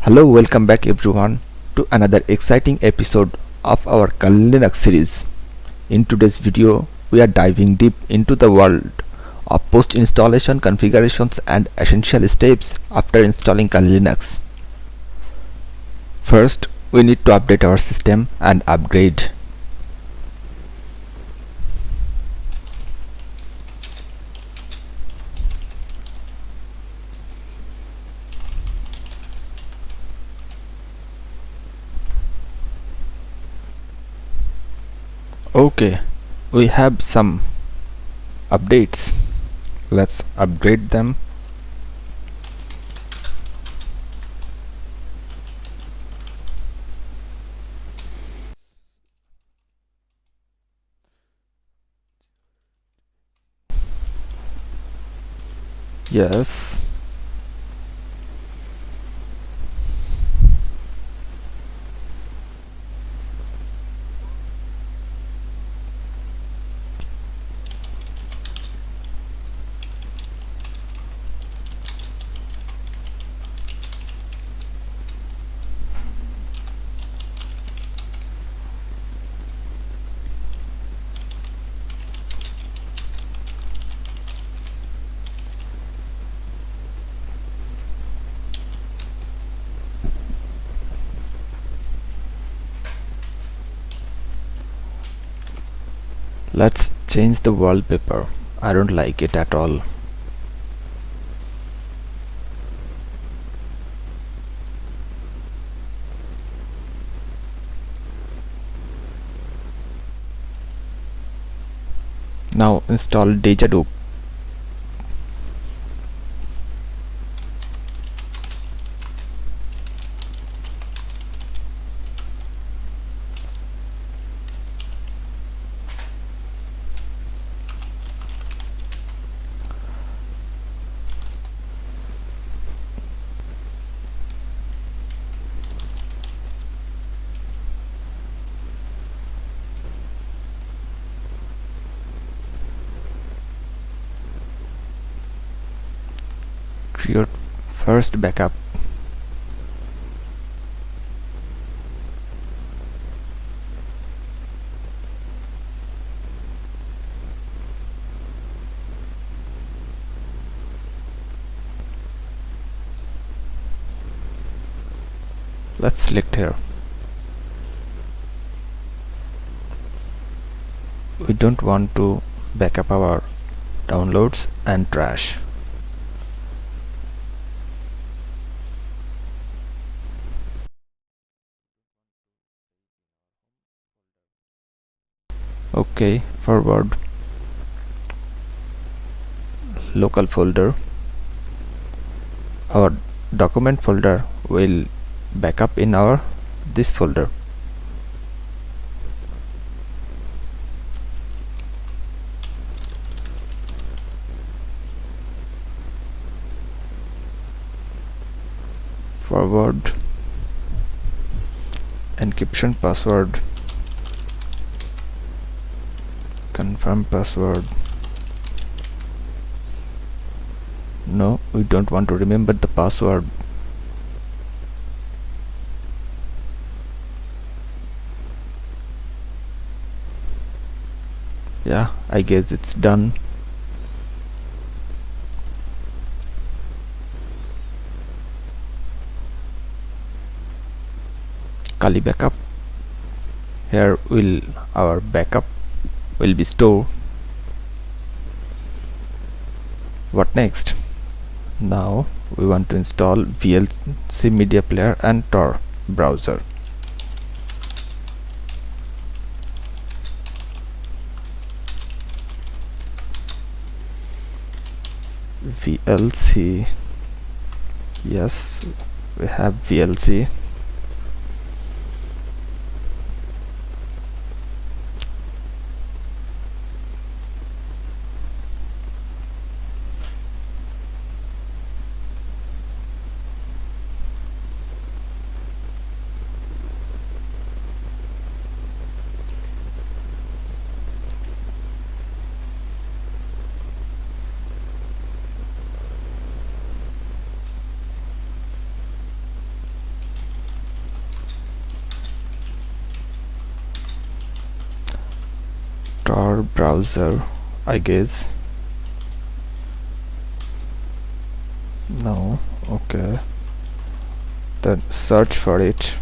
Hello, welcome back everyone to another exciting episode of our Kali Linux series. In today's video, we are diving deep into the world of post-installation configurations and essential steps after installing Kali Linux. First, we need to update our system and upgrade. Okay, we have some updates. Let's upgrade them. Yes. Let's change the wallpaper. I don't like it at all. Now install Dejadoop. Create first backup. Let's select here. We don't want to backup our downloads and trash. Okay, forward local folder. Our document folder will backup in our this folder. Forward encryption password, confirm password. No, we don't want to remember the password. Yeah, I guess it's done. Kali backup. Here will our backup will be stored. What next? Now we want to install VLC media player and Tor browser. VLC. Yes, we have VLC. Tor browser, I guess. No. Okay, then search for it.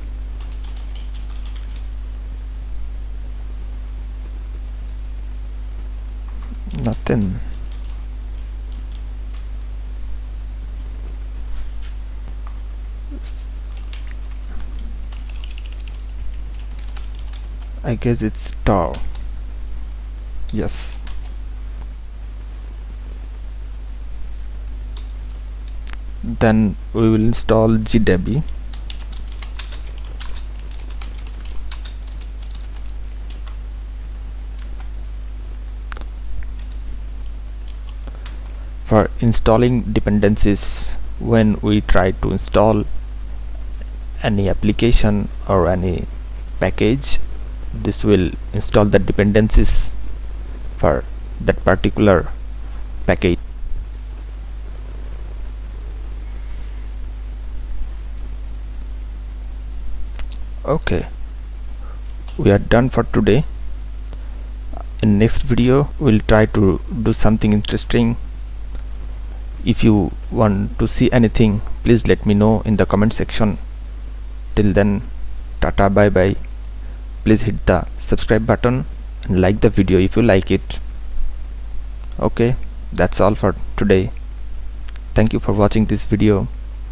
Nothing. I guess it's Tor. Yes. Then we will install GDB. For installing dependencies, when we try to install any application or any package, this will install the dependencies for that particular package. Okay, we are done for today. In next video we'll try to do something interesting. If you want to see anything, please let me know in the comment section. Till then, tata, bye bye. Please hit the subscribe button and like the video if you like it. Okay, that's all for today. Thank you for watching this video.